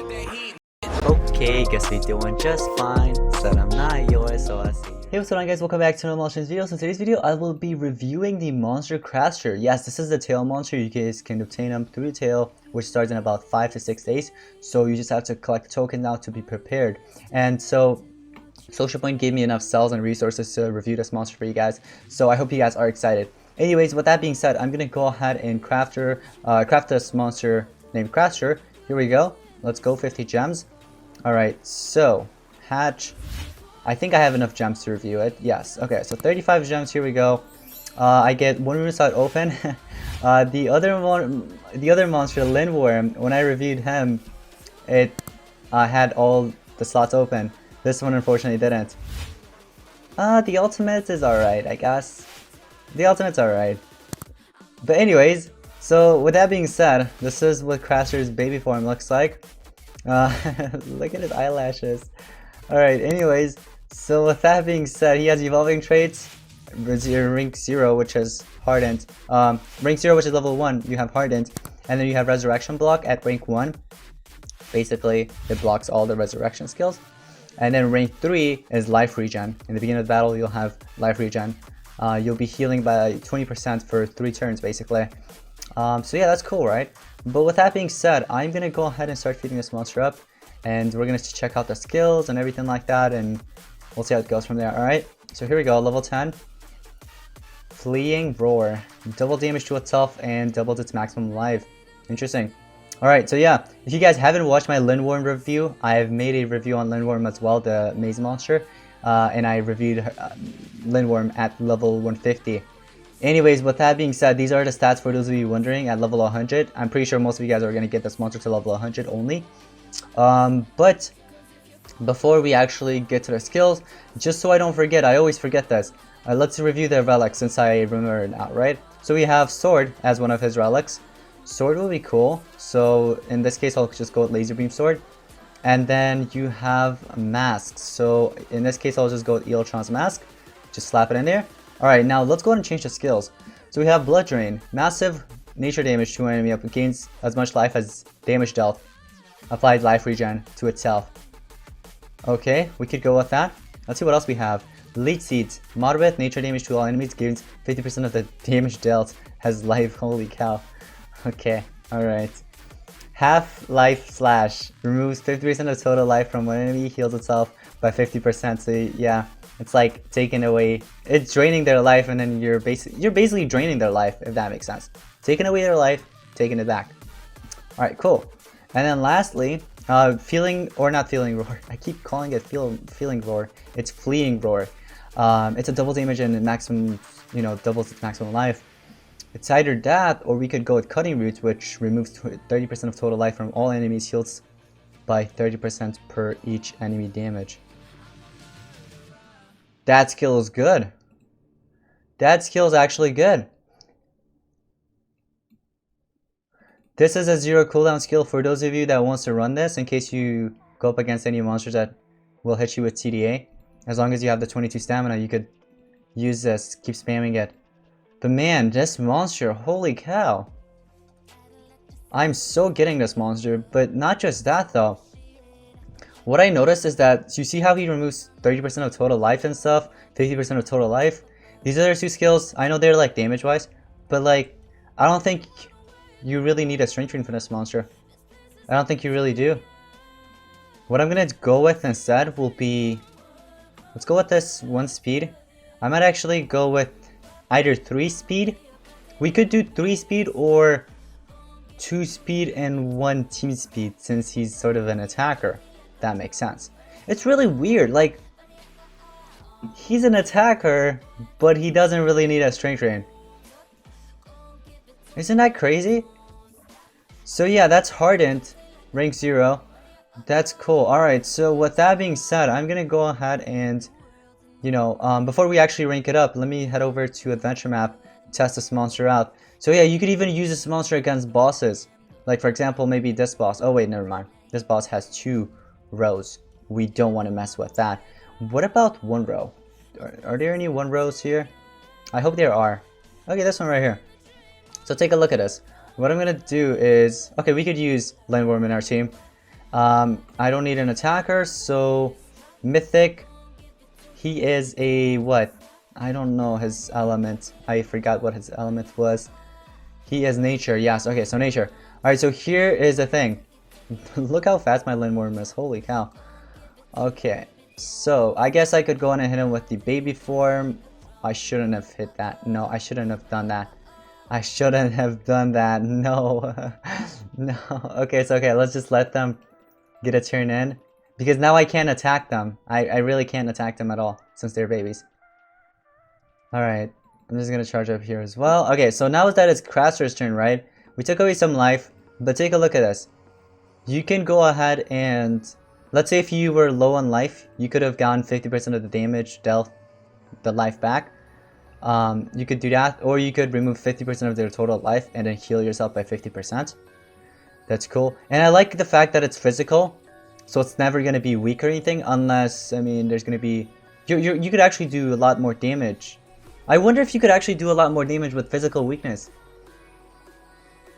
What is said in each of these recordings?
Okay, guess we doing just fine. Said I'm not yours, so I see. Hey, what's going on, guys? Welcome back to another Monsters video. So in today's video, I will be reviewing the monster Kraster. Yes, this is the tail monster. You guys can obtain them through the tail, which starts in about 5 to 6 days. So you just have to collect tokens now to be prepared. And so Social Point gave me enough cells and resources to review this monster for you guys. So I hope you guys are excited. Anyways, with that being said, I'm gonna go ahead and craft this monster named Kraster. Here we go. Let's go 50 gems. Alright, so hatch. I think I have enough gems to review it. Yes. Okay, so 35 gems. Here we go. I get one room slot open. The other monster, Lindworm, when I reviewed him, it had all the slots open. This one unfortunately didn't. The ultimate is alright, I guess. The ultimate's alright. But anyways, so with that being said, this is what Kraster's baby form looks like. Look at his eyelashes. Alright, anyways, so with that being said, he has evolving traits. Rank 0, which is hardened. Rank 0, which is level 1, you have hardened. And then you have resurrection block at rank 1. Basically, it blocks all the resurrection skills. And then rank 3 is life regen. In the beginning of the battle, you'll have life regen. You'll be healing by 20% for 3 turns, basically. So yeah, that's cool, right? But with that being said, I'm gonna go ahead and start feeding this monster up, and we're gonna check out the skills and everything like that, and we'll see how it goes from there. Alright, so here we go. Level 10, Fleeing Roar, double damage to itself and doubles its maximum life. Interesting. Alright, so yeah, if you guys haven't watched my Lindworm review, I have made a review on Lindworm as well, the maze monster, and I reviewed Lindworm at level 150. Anyways, with that being said, these are the stats for those of you wondering at level 100. I'm pretty sure most of you guys are going to get this monster to level 100 only. But before we actually get to the skills, just so I don't forget, I always forget this. Let's review the relics since I remember it now, right? So we have Sword as one of his relics. Sword will be cool. So in this case, I'll just go with Laser Beam Sword. And then you have masks. So in this case, I'll just go with Eoltron's mask. Just slap it in there. Alright, now let's go ahead and change the skills. So we have Blood Drain. Massive nature damage to an enemy up. It gains as much life as damage dealt. Applied life regen to itself. Okay, we could go with that. Let's see what else we have. Leech Seeds. Moderate nature damage to all enemies. Gains 50% of the damage dealt. Has life. Holy cow. Okay, alright. Half-Life Slash. Removes 50% of total life from one enemy. Heals itself by 50%. So yeah. It's like taking away, it's draining their life, and then you're basically draining their life, if that makes sense. Taking away their life, taking it back. Alright, cool. And then lastly, Feeling, or not Feeling Roar. I keep calling it Feeling Roar. It's Fleeing Roar. It's a double damage and maximum, doubles its maximum life. It's either that, or we could go with Cutting Roots, which removes 30% of total life from all enemies, heals by 30% per each enemy damage. That skill is good. That skill is actually good. This is a 0 cooldown skill for those of you that wants to run this in case you go up against any monsters that will hit you with TDA. As long as you have the 22 stamina, you could use this, keep spamming it. But man, this monster, holy cow. I'm so getting this monster, but not just that though. What I noticed is that, you see how he removes 30% of total life and stuff, 50% of total life? These other 2 skills, I know they're like damage wise, but like, I don't think you really need a strength train for this monster. I don't think you really do. What I'm gonna go with instead will be, let's go with this 1 speed. I might actually go with either 3 speed. We could do 3 speed or 2 speed and 1 team speed since he's sort of an attacker. That makes sense. It's really weird, like, he's an attacker, but he doesn't really need a strength drain. Isn't that crazy? So yeah, that's hardened, rank 0. That's cool. Alright, so with that being said, I'm gonna go ahead and, before we actually rank it up, let me head over to Adventure Map, test this monster out. So yeah, you could even use this monster against bosses. Like for example, maybe this boss. Oh wait, never mind. This boss has 2 rows. We don't want to mess with that. What about 1 row? Are there any 1 rows here? I hope there are. Okay, this one right here. So take a look at this. What I'm gonna do is, okay, we could use Lindworm in our team. I don't need an attacker, so mythic. He is a what? I don't know his element. I forgot what his element was. He is nature. Yes. Okay, so nature. All right. So here is the thing. Look how fast my Lindworm is. Holy cow. Okay. So I guess I could go on and hit him with the baby form. I shouldn't have hit that. No, I shouldn't have done that. I shouldn't have done that. No. No. Okay, so okay, let's just let them get a turn in. Because now I can't attack them. I really can't attack them at all since they're babies. Alright. I'm just gonna charge up here as well. Okay, so now that it's Kraster's turn, right? We took away some life, but take a look at this. You can go ahead and... Let's say if you were low on life, you could have gotten 50% of the damage dealt the life back. You could do that, or you could remove 50% of their total life and then heal yourself by 50%. That's cool. And I like the fact that it's physical, so it's never going to be weak or anything, unless, I mean, there's going to be... You could actually do a lot more damage. I wonder if you could actually do a lot more damage with physical weakness.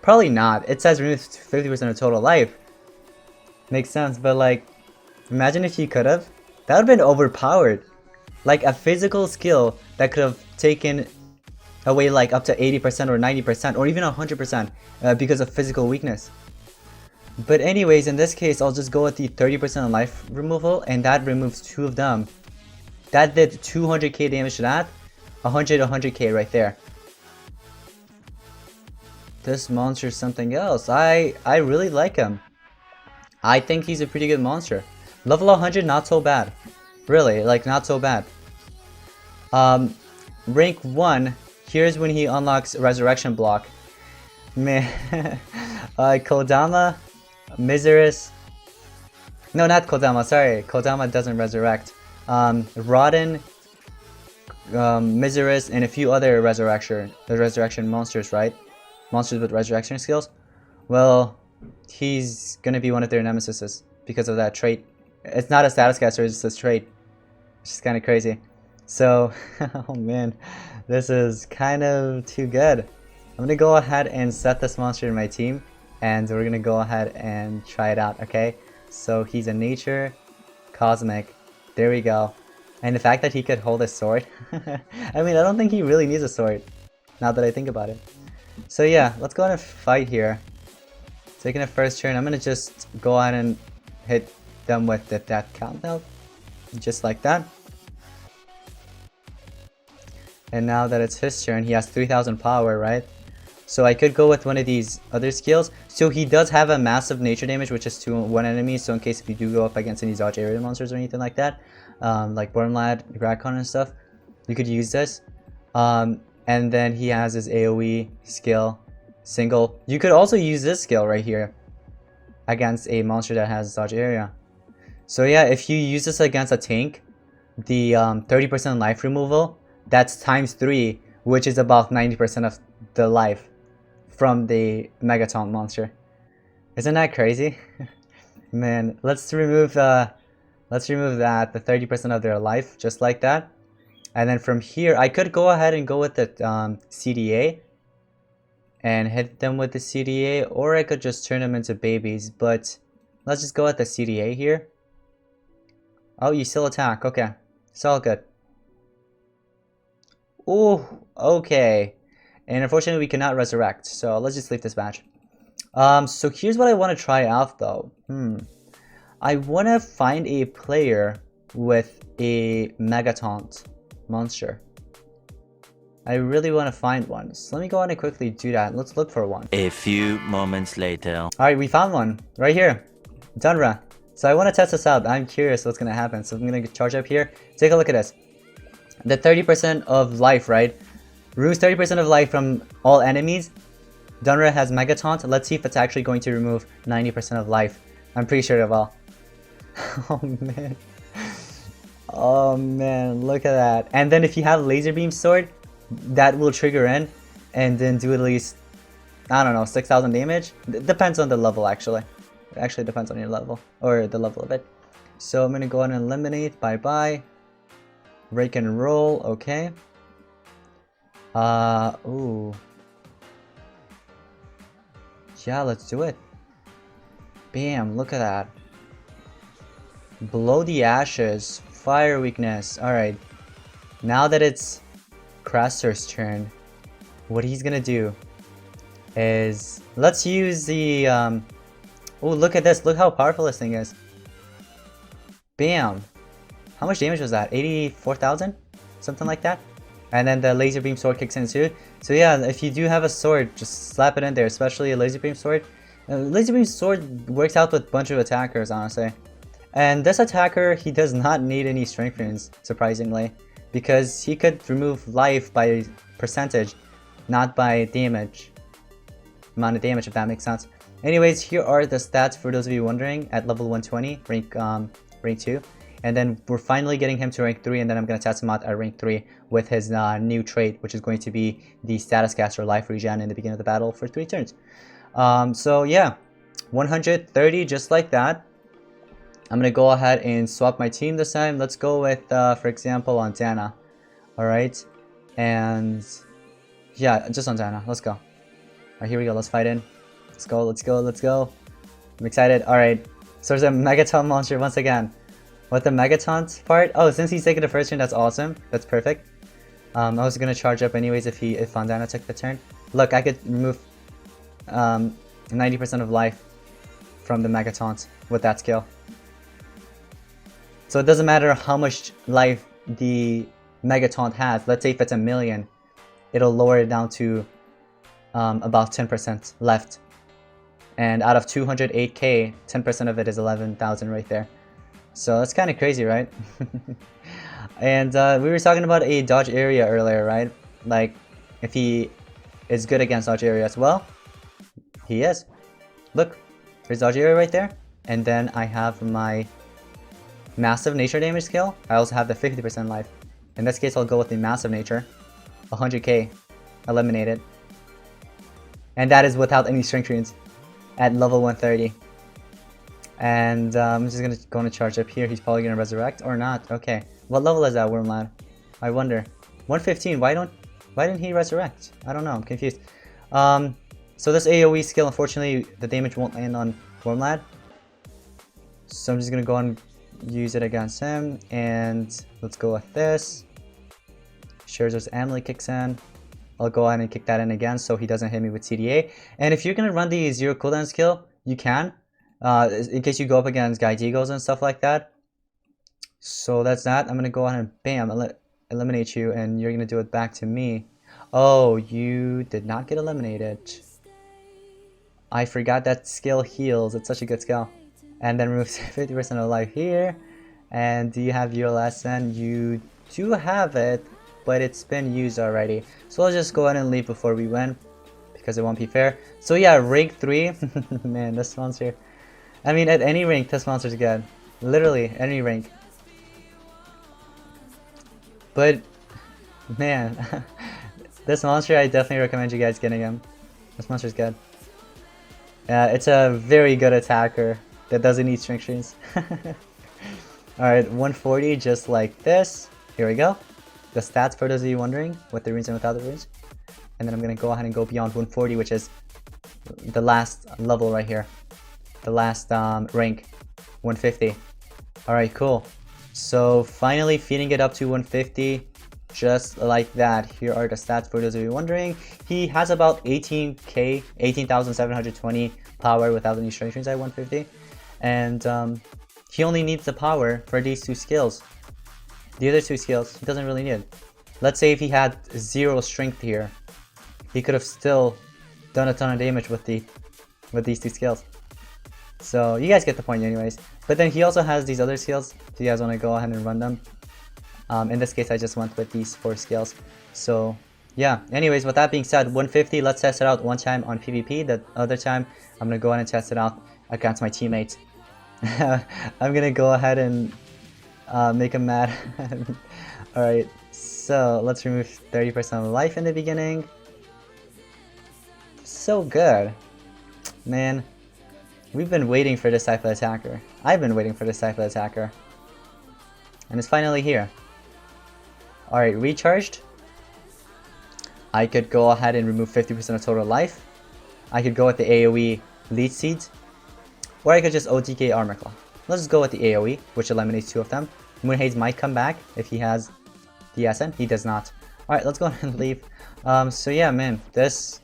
Probably not. It says remove 50% of total life. Makes sense, but like, imagine if you could have. That would have been overpowered. Like a physical skill that could have taken away like up to 80% or 90% or even 100% because of physical weakness. But anyways, in this case, I'll just go with the 30% life removal, and that removes 2 of them. That did 200k damage to that, 100k right there. This monster is something else. I really like him. I think he's a pretty good monster. Level 100, not so bad. Really, like not so bad. Rank 1, here's when he unlocks Resurrection Block. Man, Kodama, Miseris. No, not Kodama, sorry. Kodama doesn't resurrect. Rodden, Miseris, and a few other resurrection monsters, right? Monsters with resurrection skills. Well, he's gonna be one of their nemesises because of that trait. It's not a status caster, it's just a trait. Which is kind of crazy. So, oh man, this is kind of too good. I'm gonna go ahead and set this monster in my team, and we're gonna go ahead and try it out, okay? So he's a nature, cosmic, there we go. And the fact that he could hold a sword, I mean, I don't think he really needs a sword, now that I think about it. So yeah, let's go ahead and fight here. Taking a first turn, I'm gonna just go ahead and hit them with the death countdown, just like that. And now that it's his turn, he has 3000 power, right? So I could go with one of these other skills. So he does have a massive nature damage, which is to one enemy. So in case if you do go up against any dodge area monsters or anything like that, like Wormlad, Gradcon and stuff, you could use this. And then he has his AoE skill, single. You could also use this skill right here against a monster that has dodge area. So yeah, if you use this against a tank, the 30% life removal, that's times 3, which is about 90% of the life from the Mega Taunt monster. Isn't that crazy? Man, let's remove that, the 30% of their life, just like that. And then from here, I could go ahead and go with the CDA and hit them with the CDA, or I could just turn them into babies, but let's just go with the CDA here. Oh, you still attack. Okay, it's all good. Oh, okay. And unfortunately, we cannot resurrect, so let's just leave this match. So here's what I want to try out, though. I want to find a player with a Mega Taunt monster. I really want to find one. So let me go on and quickly do that. Let's look for one. A few moments later. Alright, we found one. Right here. Dunra. So I want to test this out. I'm curious what's going to happen. So I'm going to charge up here. Take a look at this. The 30% of life, right? Removes 30% of life from all enemies. Dunra has Mega Taunt. Let's see if it's actually going to remove 90% of life. I'm pretty sure it will. Oh man. Oh man, look at that. And then if you have Laser Beam Sword, that will trigger in and then do at least, I don't know, 6000 damage. Depends on the level actually. It actually depends on your level, or the level of it. So I'm gonna go ahead and eliminate, bye-bye. Rake and roll, okay. Ooh. Yeah, let's do it. Bam, look at that. Below the ashes. Fire weakness. Alright. Now that it's Kraster's turn, what he's gonna do is... Let's use the... Oh, look at this. Look how powerful this thing is. Bam. How much damage was that? 84,000? Something like that? And then the laser beam sword kicks in too. So yeah, if you do have a sword, just slap it in there, especially a laser beam sword. Laser beam sword works out with a bunch of attackers, honestly. And this attacker, he does not need any strength runes, surprisingly, because he could remove life by percentage, not by damage. Amount of damage, if that makes sense. Anyways, here are the stats for those of you wondering at level 120, rank 2. And then we're finally getting him to rank 3, and then I'm going to test him out at rank 3 with his new trait, which is going to be the status caster life regen in the beginning of the battle for 3 turns. So yeah, 130 just like that. I'm going to go ahead and swap my team this time. Let's go with, for example, on Dana. Alright, and yeah, just on Dana. Let's go. Alright, here we go. Let's fight in. Let's go, let's go, let's go. I'm excited. Alright, so there's a Megaton monster once again. What the Megaton part? Oh, since he's taking the first turn, that's awesome. That's perfect. I was gonna charge up anyways if Vandana took the turn. Look, I could remove 90% of life from the Megaton with that skill. So it doesn't matter how much life the Megaton has. Let's say if it's 1,000,000, it'll lower it down to about 10% left. And out of 208k, 10% of it is 11,000 right there. So that's kind of crazy, right? And we were talking about a dodge area earlier, right? Like, if he is good against dodge area as well, he is. Look, there's dodge area right there. And then I have my massive nature damage skill. I also have the 50% life. In this case, I'll go with the massive nature. 100k eliminated. And that is without any strength runes at level 130. And I'm just gonna charge up here. He's probably gonna resurrect or not. Okay, what level is that worm lad? I wonder. 115. Why didn't he resurrect? I don't know. I'm confused. So this AOE skill, unfortunately, the damage won't land on worm lad. So I'm just gonna go and use it against him. And let's go with this. Scherzer's Amulet kicks in. I'll go ahead and kick that in again so he doesn't hit me with CDA. And if you're gonna run the 0 cooldown skill, you can. In case you go up against Guy Deagles and stuff like that. So that's that. I'm gonna go ahead and bam, eliminate you, and you're gonna do it back to me. Oh, you did not get eliminated. I forgot that skill heals. It's such a good skill. And then removes 50% of life here. And do you have your lesson? You do have it, but it's been used already. So I'll just go ahead and leave before we win, because it won't be fair. So yeah, rank 3. Man, this monster. I mean, at any rank, this monster's good. Literally, any rank. But, man, this monster, I definitely recommend you guys getting him. This monster's good. It's a very good attacker that doesn't need strength runes. Alright, 140, just like this. Here we go. The stats, for those of you wondering, with the runes and without the runes. And then I'm going to go ahead and go beyond 140, which is the last level right here. The last rank, 150. Alright, cool. So finally feeding it up to 150, just like that. Here are the stats for those of you wondering. He has about 18k, 18,720 power without any strength runes at 150. And he only needs the power for these 2 skills. The other 2 skills, he doesn't really need. Let's say if he had 0 strength here, he could have still done a ton of damage with these 2 skills. So you guys get the point anyways. But then he also has these other skills, so you guys want to go ahead and run them. In this case, I just went with these 4 skills. So yeah, anyways, with that being said, 150, let's test it out one time on PvP. The other time, I'm going to go ahead and test it out against my teammates. I'm going to go ahead and make him mad. Alright, so let's remove 30% of life in the beginning. So good. Man, we've been waiting for this type of attacker. I've been waiting for this type of attacker. And it's finally here. Alright, recharged. I could go ahead and remove 50% of total life. I could go with the AoE Leech Seeds. Or I could just OTK Armor Claw. Let's just go with the AoE, which eliminates 2 of them. Moonhaze might come back if he has the SN. He does not. Alright, let's go ahead and leave. So yeah, man, this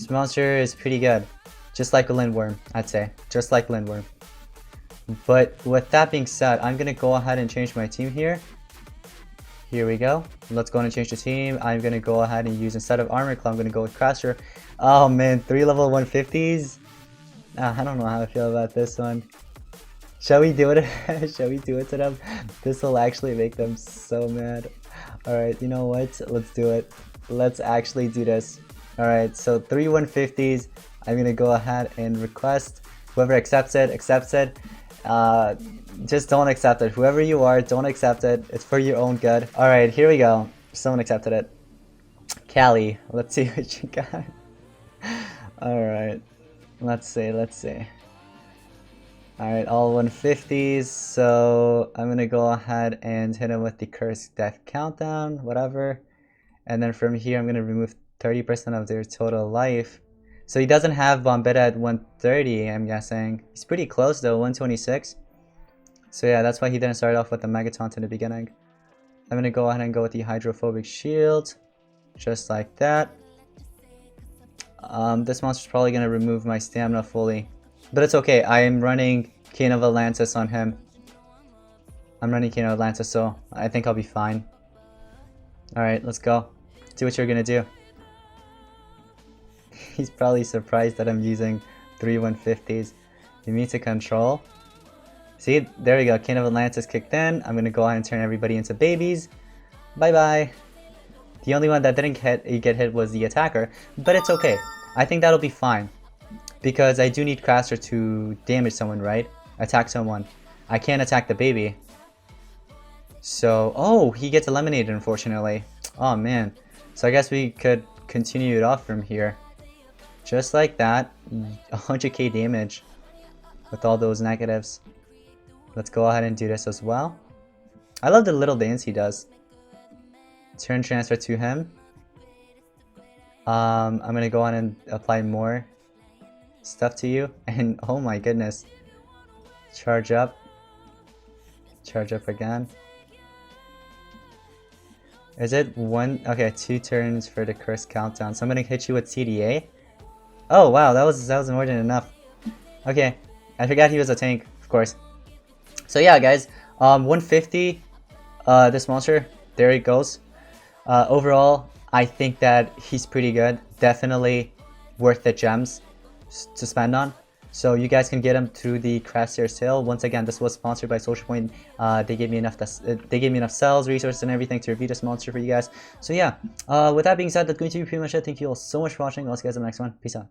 monster is pretty good. Just like a Lindworm, I'd say. Just like Lindworm. But with that being said, I'm gonna go ahead and change my team here. Here we go. Let's go ahead and change the team. I'm gonna go ahead and use, instead of Armor Claw, I'm gonna go with Kraster. Oh man, 3 level 150s. I don't know how I feel about this one. Shall we do it? Shall we do it to them? This will actually make them so mad. Alright, you know what? Let's do it. Let's actually do this. Alright, so 3 150s. I'm gonna go ahead and request. Whoever accepts it, accepts it. Just don't accept it. Whoever you are, don't accept it. It's for your own good. Alright, here we go. Someone accepted it. Callie, let's see what you got. Alright, let's see. Alright, all 150s. So I'm gonna go ahead and hit him with the Cursed Death Countdown, whatever. And then from here, I'm gonna remove 30% of their total life. So he doesn't have Bombetta at 130, I'm guessing. He's pretty close though, 126. So yeah, that's why he didn't start off with the Mega Taunt in the beginning. I'm gonna go ahead and go with the Hydrophobic Shield. Just like that. This monster's probably gonna remove my stamina fully. But it's okay, I am running Cane of Atlantis on him. I'm running Cane of Atlantis, so I think I'll be fine. Alright, let's go. See what you're gonna do. He's probably surprised that I'm using 3 150s. You need to control. See, there we go. Cane of Atlantis kicked in. I'm gonna go ahead and turn everybody into babies. Bye bye. The only one that didn't get hit was the attacker, but it's okay. I think that'll be fine because I do need Kraster to damage someone, right? Attack someone. I can't attack the baby. So, oh, he gets eliminated, unfortunately. Oh man. So I guess we could continue it off from here. Just like that, 100k damage with all those negatives. Let's go ahead and do this as well. I love the little dance he does. Turn transfer to him. I'm gonna go on and apply more stuff to you. And oh my goodness. Charge up. Charge up again. Is it one? Okay, 2 turns for the curse countdown. So I'm gonna hit you with CDA. Oh wow, that was more than enough. Okay, I forgot he was a tank, of course. So yeah, guys, 150. This monster, there it goes. Overall, I think that he's pretty good. Definitely worth the gems to spend on. So you guys can get him through the Kraster'S sale. Once again, this was sponsored by Social Point. They gave me enough cells, resources, and everything to review this monster for you guys. So yeah, with that being said, that's going to be pretty much it. Thank you all so much for watching. I'll see you guys in the next one. Peace out.